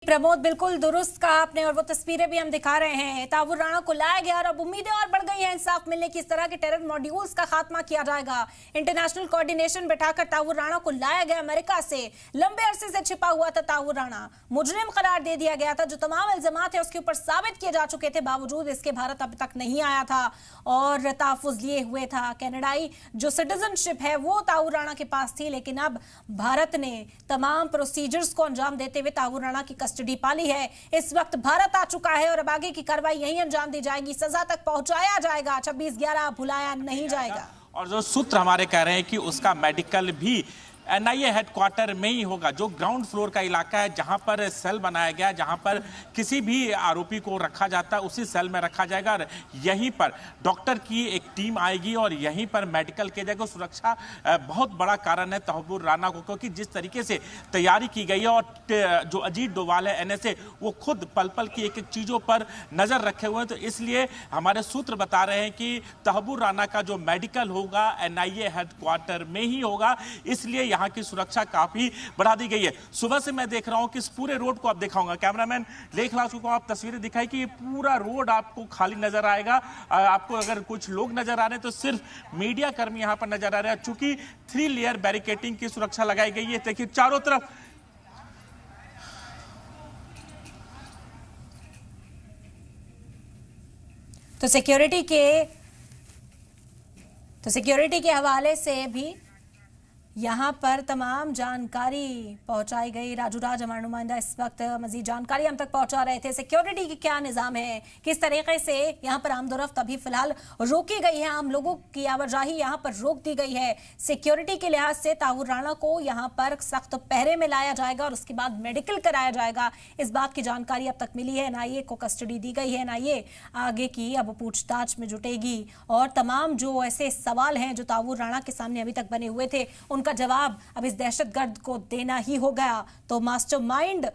प्रमोद, बिल्कुल दुरुस्त कहा आपने और वो तस्वीरें भी हम दिखा रहे हैं। तावुर राणा को लाया गया और अब उम्मीदें और बढ़ गई हैं इंसाफ मिलने की। इस तरह के टेरर मॉड्यूल्स का खात्मा किया जाएगा। इंटरनेशनल कोऑर्डिनेशन बैठाकर तावुर राणा को लाया गया अमेरिका से। लंबे अरसे से छिपा हुआ था तावुर राणा, मुजरिम करार दे दिया गया था। जो तमाम इल्जामात है उसके ऊपर साबित किए जा चुके थे, बावजूद इसके भारत अब तक नहीं आया था और तहफ़्फ़ुज़ लिए हुए था। कनाडाई जो सिटीजनशिप है वो तावुर राणा के पास थी, लेकिन अब भारत ने तमाम प्रोसीजर्स को अंजाम देते हुए तावुर राणा की कस्टडी पाली है। इस वक्त भारत आ चुका है और अब आगे की कार्रवाई यहीं अंजाम दी जाएगी, सजा तक पहुंचाया जाएगा। 26/11 भुलाया नहीं जाएगा। और जो सूत्र हमारे कह रहे हैं कि उसका मेडिकल भी एनआईए हेडक्वार्टर में ही होगा, जो ग्राउंड फ्लोर का इलाका है जहां पर सेल बनाया गया, जहां पर किसी भी आरोपी को रखा जाता है उसी सेल में रखा जाएगा और यहीं पर डॉक्टर की एक टीम आएगी और यहीं पर मेडिकल किया जाएगा। सुरक्षा बहुत बड़ा कारण है तावुर राणा को, क्योंकि जिस तरीके से तैयारी की गई है और जो अजीत डोभाल है एनएसए, वो खुद पल पल की एक एक चीज़ों पर नज़र रखे हुए हैं। तो इसलिए हमारे सूत्र बता रहे हैं कि तावुर राणा का जो मेडिकल होगा एनआईए हेडक्वार्टर में ही होगा, इसलिए यहाँ की सुरक्षा काफी बढ़ा दी गई है। सुबह से मैं देख रहा हूं कि इस पूरे रोड को आप दिखाऊंगा, कैमरामैन लेख ला चुका हूं, आप तस्वीरें दिखाई कि ये पूरा रोड आपको खाली नजर आएगा। आपको अगर कुछ लोग नजर आ रहे हैं तो सिर्फ मीडिया कर्मी यहां पर नजर आ रहे हैं, चूंकि 3 लेयर बैरिकेडिंग की सुरक्षा लगाई गई है। देखिए चारों तरफ तो सिक्योरिटी के हवाले से भी यहाँ पर तमाम जानकारी पहुंचाई गई। राजू राज हमारे नुमाइंदा इस वक्त मजीद जानकारी हम तक पहुंचा रहे थे। सिक्योरिटी की क्या निज़ाम है, किस तरीके से यहाँ पर आमदोरफ्त अभी फिलहाल रोकी गई है, आम लोगों की आवाजाही यहाँ पर रोक दी गई है। सिक्योरिटी के लिहाज से तावुर राणा को यहाँ पर सख्त पहरे में लाया जाएगा और उसके बाद मेडिकल कराया जाएगा। इस बात की जानकारी अब तक मिली है। एनआईए को कस्टडी दी गई है। एनआईए आगे की अब पूछताछ में जुटेगी और तमाम जो ऐसे सवाल हैं जो तावुर राणा के सामने अभी तक बने हुए थे उनका जवाब अब इस दहशतगर्द को देना ही हो गया। तो मास्टरमाइंड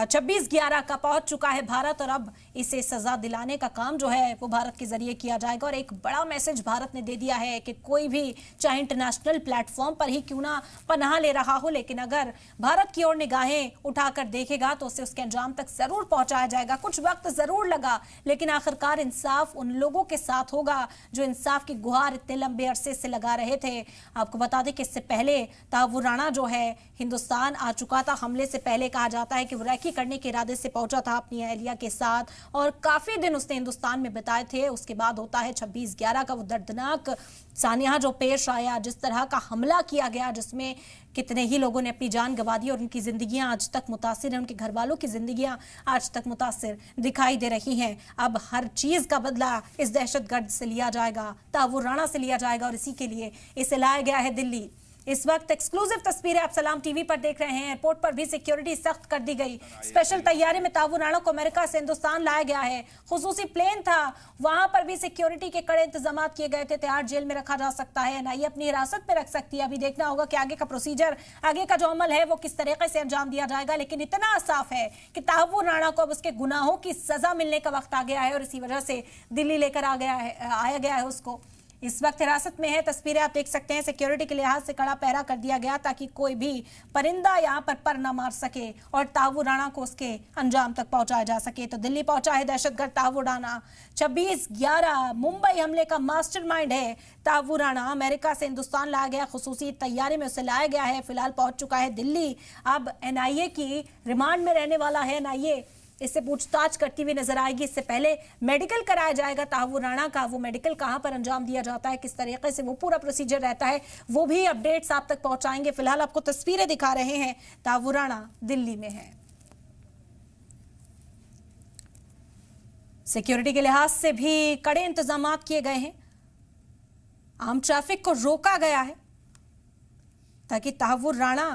26/11 का पहुंच चुका है भारत और अब इसे सजा दिलाने का काम जो है वो भारत के जरिए किया जाएगा। और एक बड़ा मैसेज भारत ने दे दिया है कि कोई भी चाहे इंटरनेशनल प्लेटफॉर्म पर ही क्यों ना पनाह ले रहा हो, लेकिन अगर भारत की ओर निगाहें उठाकर देखेगा तो उसे उसके अंजाम तक जरूर पहुंचाया जाएगा। कुछ वक्त जरूर लगा, लेकिन आखिरकार इंसाफ उन लोगों के साथ होगा जो इंसाफ की गुहार इतने लंबे अरसे से लगा रहे थे। आपको बता दें कि इससे पहले तावुर राणा जो है हिंदुस्तान आ चुका था। हमले से पहले कहा जाता है कि वो की करने के इरादे से पहुंचा था अपनी अहलिया के साथ और काफी दिन उसने हिंदुस्तान में बिताए थे। उसके बाद होता है 26/11 का वो दर्दनाक सानिया जो पेश आया, जिस तरह का हमला किया गया जिसमें कितने ही लोगों ने अपनी जान गंवा दी और उनकी जिंदगियां आज तक मुतासिर हैं, उनके घर वालों की जिंदगियां आज तक मुतासिर दिखाई दे रही हैं। अब हर चीज का बदला इस दहशतगर्द से लिया जाएगा, तावुर राणा से लिया जाएगा और इसी के लिए इसे लाया गया है दिल्ली। इस वक्त एक्सक्लूसिव तस्वीरें आप सलाम टीवी पर देख रहे हैं। एयरपोर्ट पर भी सिक्योरिटी सख्त कर दी गई। स्पेशल तैयारी में तावुर राणा को अमेरिका से हिंदुस्तान लाया गया है। खुसूसी प्लेन था, वहां पर भी सिक्योरिटी के कड़े इंतजाम किए गए थे। तिहाड़ जेल में रखा जा सकता है, एनआईए अपनी हिरासत में रख सकती है। अभी देखना होगा कि आगे का प्रोसीजर, आगे का जो अमल है वो किस तरीके से अंजाम दिया जाएगा। लेकिन इतना साफ है कि तावुर राणा को अब उसके गुनाहों की सजा मिलने का वक्त आ गया है और इसी वजह से दिल्ली लेकर आया गया है उसको। इस वक्त हिरासत में है। तस्वीरें आप देख सकते हैं। सिक्योरिटी के लिहाज से कड़ा पहरा कर दिया गया ताकि कोई भी परिंदा यहाँ पर न मार सके और तावुर राणा को उसके अंजाम तक पहुंचाया जा सके। तो दिल्ली पहुंचा है दहशतगर्द तावुर राणा। 26/11 मुंबई हमले का मास्टरमाइंड है तावुर राणा। अमेरिका से हिंदुस्तान लाया गया, खुसूसी तैयारी में उसे लाया गया है। फिलहाल पहुंच चुका है दिल्ली। अब एनआईए की रिमांड में रहने वाला है। एनआईए इससे पूछताछ करती हुई नजर आएगी। इससे पहले मेडिकल कराया जाएगा तावुर राणा का। वो मेडिकल कहां पर अंजाम दिया जाता है, किस तरीके से वो पूरा प्रोसीजर रहता है, वो भी अपडेट्स आप तक पहुंचाएंगे। फिलहाल आपको तस्वीरें दिखा रहे हैं। तावुर राणा दिल्ली में है। सिक्योरिटी के लिहाज से भी कड़े इंतजाम किए गए हैं। आम ट्रैफिक को रोका गया है ताकि तावुर राणा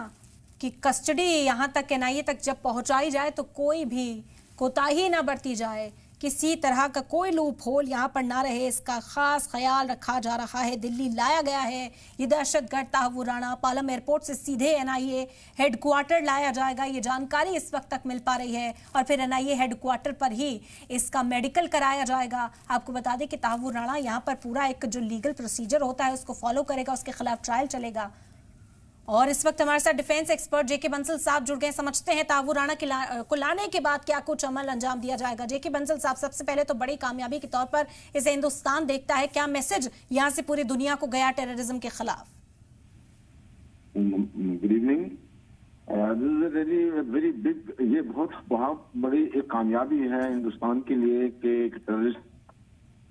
की कस्टडी यहां तक एनआईए तक जब पहुंचाई जाए तो कोई भी कोताही ना बरती जाए, किसी तरह का कोई लूप होल यहाँ पर ना रहे, इसका खास ख्याल रखा जा रहा है। दिल्ली लाया गया है ये दहशतगर्द तावुर राणा। पालम एयरपोर्ट से सीधे एनआईए हेडक्वार्टर लाया जाएगा, ये जानकारी इस वक्त तक मिल पा रही है। और फिर एनआईए हेडक्वार्टर पर ही इसका मेडिकल कराया जाएगा। आपको बता दें कि तावुर राणा यहाँ पर पूरा एक जो लीगल प्रोसीजर होता है उसको फॉलो करेगा, उसके खिलाफ ट्रायल चलेगा और इस वक्त हमारे साथ डिफेंस एक्सपर्ट जेके बंसल साहब जुड़ गए। समझते हैं तावूर राणा को लाने के बाद क्या कुछ अमल अंजाम दिया जाएगा। जेके बंसल साहब, सबसे पहले तो बड़ी कामयाबी के तौर पर इसे हिंदुस्तान देखता है, क्या मैसेज यहां से पूरी दुनिया को गया टेररिज्म के खिलाफ? Good evening. वेरी बिग, ये बहुत बड़ी एक कामयाबी है हिंदुस्तान के लिए कि एक टेररिस्ट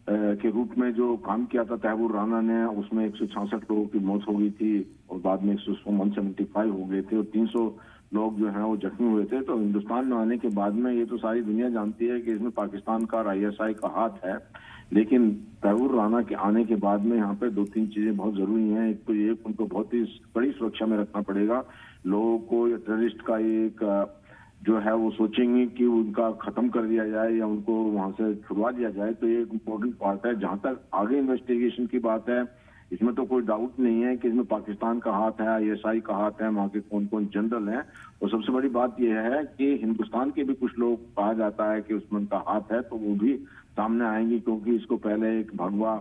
के रूप में जो काम किया था तैवूर राणा ने, उसमें 166 लोगों की मौत हो गई थी और बाद में 175 हो गए थे और 300 लोग जो हैं वो जख्मी हुए थे। तो हिंदुस्तान में आने के बाद में ये तो सारी दुनिया जानती है कि इसमें पाकिस्तान का और ISI का हाथ है, लेकिन तैवूर राणा के आने के बाद में यहाँ पे 2-3 चीजें बहुत जरूरी हैं। एक तो ये उनको बहुत ही बड़ी सुरक्षा में रखना पड़ेगा लोगों को। टेररिस्ट का एक जो है वो सोचेंगे कि उनका खत्म कर दिया जाए या उनको वहां से छुड़वा दिया जाए, तो ये एक इम्पोर्टेंट पार्ट है। जहां तक आगे इन्वेस्टिगेशन की बात है, इसमें तो कोई डाउट नहीं है कि इसमें पाकिस्तान का हाथ है, ISI का हाथ है, वहां के कौन कौन जनरल हैं। और सबसे बड़ी बात यह है कि हिंदुस्तान के भी कुछ लोग कहा जाता है कि उसमें उनका हाथ है, तो वो भी सामने आएंगे, क्योंकि इसको पहले एक भगवा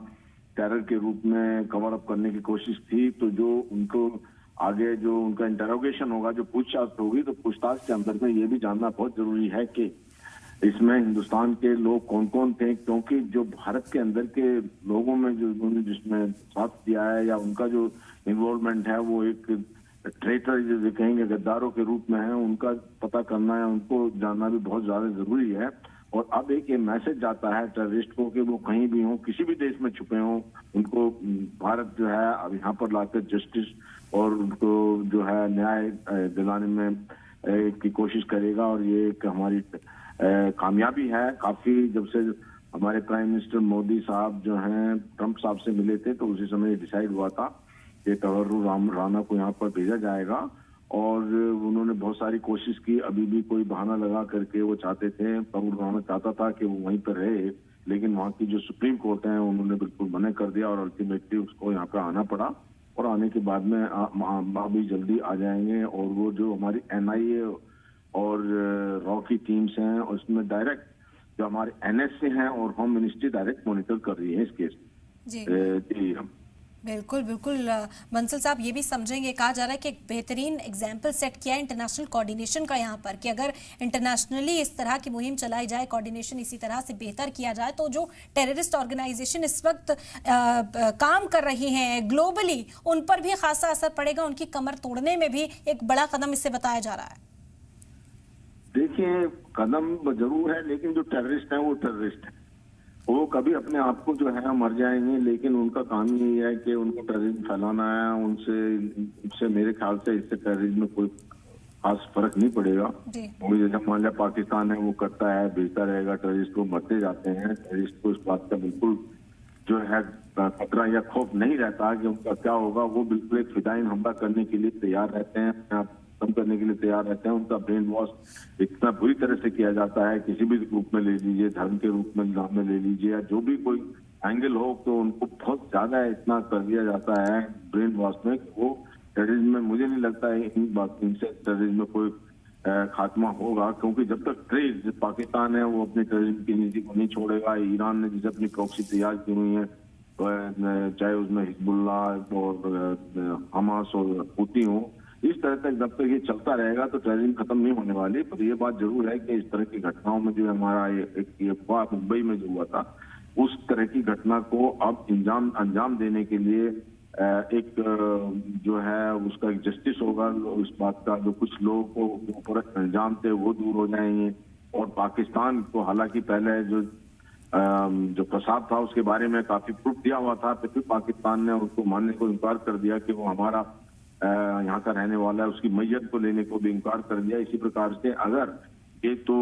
टेरर के रूप में कवर अप करने की कोशिश थी। तो जो उनको आगे जो उनका इंटरोगेशन होगा, जो पूछताछ होगी, तो पूछताछ के अंदर में ये भी जानना बहुत जरूरी है कि इसमें हिंदुस्तान के लोग कौन कौन थे, क्योंकि जो भारत के अंदर के लोगों में जो उन्होंने जिसमें साथ दिया है या उनका जो इन्वॉल्वमेंट है वो एक ट्रेटर जो कहेंगे गद्दारों के रूप में है, उनका पता करना है, उनको जानना भी बहुत ज्यादा जरूरी है। और अब एक ये मैसेज जाता है टेररिस्ट को कि वो कहीं भी हो, किसी भी देश में छुपे हों, उनको भारत जो है अब यहाँ पर लाकर जस्टिस और उनको जो है न्याय दिलाने में की कोशिश करेगा। और ये एक हमारी कामयाबी है। काफी जब से हमारे प्राइम मिनिस्टर मोदी साहब जो हैं ट्रंप साहब से मिले थे, तो उसी समय डिसाइड हुआ था कि तैवूर राणा को यहाँ पर भेजा जाएगा। और उन्होंने बहुत सारी कोशिश की, अभी भी कोई बहाना लगा करके वो चाहते थे, तैवूर राणा चाहता था कि वो वहीं पर रहे, लेकिन वहाँ की जो सुप्रीम कोर्ट है उन्होंने बिल्कुल मना कर दिया और अल्टीमेटली उसको यहाँ पे आना पड़ा। और आने के बाद में अभी जल्दी आ जाएंगे। और वो जो हमारी NIA और रॉ की टीम्स हैं, उसमें डायरेक्ट जो हमारे NSA हैं और होम मिनिस्ट्री डायरेक्ट मॉनिटर कर रही है इस केस जी। बिल्कुल बिल्कुल बंसल साहब, ये भी समझेंगे, कहा जा रहा है कि एक बेहतरीन एग्जाम्पल सेट किया है इंटरनेशनल कोऑर्डिनेशन का यहाँ पर, कि अगर इंटरनेशनली इस तरह की मुहिम चलाई जाए, कोऑर्डिनेशन इसी तरह से बेहतर किया जाए, तो जो टेररिस्ट ऑर्गेनाइजेशन इस वक्त काम कर रही हैं ग्लोबली, उन पर भी खासा असर पड़ेगा, उनकी कमर तोड़ने में भी एक बड़ा कदम इससे बताया जा रहा है। देखिए, कदम जरूर है, लेकिन जो टेररिस्ट है वो टेररिस्ट है, वो कभी अपने आप को जो है मर जाएंगे, लेकिन उनका काम ही है कि उनको टेररिज्म फैलाना है। उनसे मेरे ख्याल से इससे टेररिज्म में कोई खास फर्क नहीं पड़ेगा। वो जैसे मान लिया पाकिस्तान है वो करता है, भेजता रहेगा, टेररिस्ट को मरते जाते हैं। टेररिस्ट को इस बात का बिल्कुल जो है खतरा या खौफ नहीं रहता कि उनका क्या होगा। वो बिल्कुल एक फिदाइन हमला करने के लिए तैयार रहते हैं, अपने आप खत्म करने के लिए तैयार रहते हैं। उनका ब्रेन वॉश इतना बुरी तरह से किया जाता है, किसी भी रूप में ले लीजिए, धर्म के रूप में नाम में ले लीजिए, या जो भी कोई एंगल हो, तो उनको बहुत ज्यादा इतना कर दिया जाता है ब्रेन वॉश में कि वो टेररिज्म में, मुझे नहीं लगता है इनसे टेररिज्म में कोई खात्मा होगा। क्योंकि जब तक ट्रेड पाकिस्तान है वो अपने टेररिज्म की नीति को नहीं छोड़ेगा। ईरान ने जैसे अपनी प्रॉक्सी तैयार की हुई है, चाहे उसमें हिजबुल्ला और हमास और हुती हो, इस तरह तक जब तक ये चलता रहेगा तो टेररिज्म खत्म नहीं होने वाली। पर ये बात जरूर है कि इस तरह की घटनाओं में जो हमारा ये हुआ मुंबई में जो हुआ था, उस तरह की घटना को अब अंजाम देने के लिए एक जो है उसका एक जस्टिस होगा। उस बात का जो कुछ लोगों को ऊपर अंजाम थे वो दूर हो जाएंगे। और पाकिस्तान को हालांकि पहले जो प्रसाद था उसके बारे में काफी प्रूफ दिया हुआ था, फिर भी पाकिस्तान ने उसको मानने को इनकार कर दिया कि वो हमारा यहाँ का रहने वाला है। उसकी मैयत को लेने को भी इनकार कर दिया। इसी प्रकार से अगर ये तो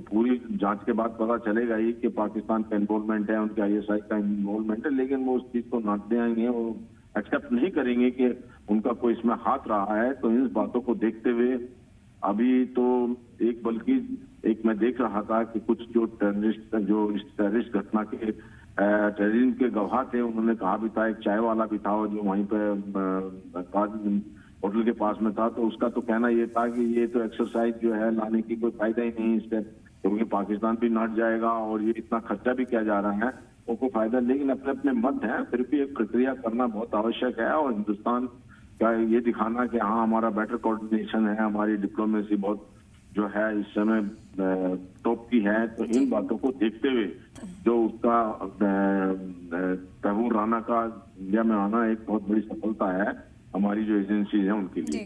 पूरी जांच के बाद पता चलेगा ही कि पाकिस्तान का इन्वॉल्वमेंट है, उनके ISI का इन्वॉल्वमेंट है, लेकिन वो उस चीज को नाटते आएंगे, वो एक्सेप्ट नहीं करेंगे कि उनका कोई इसमें हाथ रहा है। तो इन बातों को देखते हुए अभी तो एक मैं देख रहा था कि कुछ जो इस टेररिस्ट घटना के टेररिज्म के गवाह थे, उन्होंने कहा भी था, एक चाय वाला भी था जो वहीं पे होटल के पास में था, तो उसका तो कहना ये था कि ये तो एक्सरसाइज जो है लाने की कोई फायदा ही नहीं इससे, क्योंकि पाकिस्तान भी नट जाएगा और ये इतना खर्चा भी किया जा रहा है, वो कोई फायदा। लेकिन अपने अपने मत है, फिर भी एक प्रक्रिया करना बहुत आवश्यक है। और हिंदुस्तान क्या ये दिखाना कि हाँ हमारा बेटर कोऑर्डिनेशन है, हमारी डिप्लोमेसी बहुत जो है इस समय टॉप की है। तो इन बातों को देखते हुए जो उसका तैमूर राणा का इंडिया में आना एक बहुत बड़ी सफलता है हमारी जो एजेंसी है उनके लिए।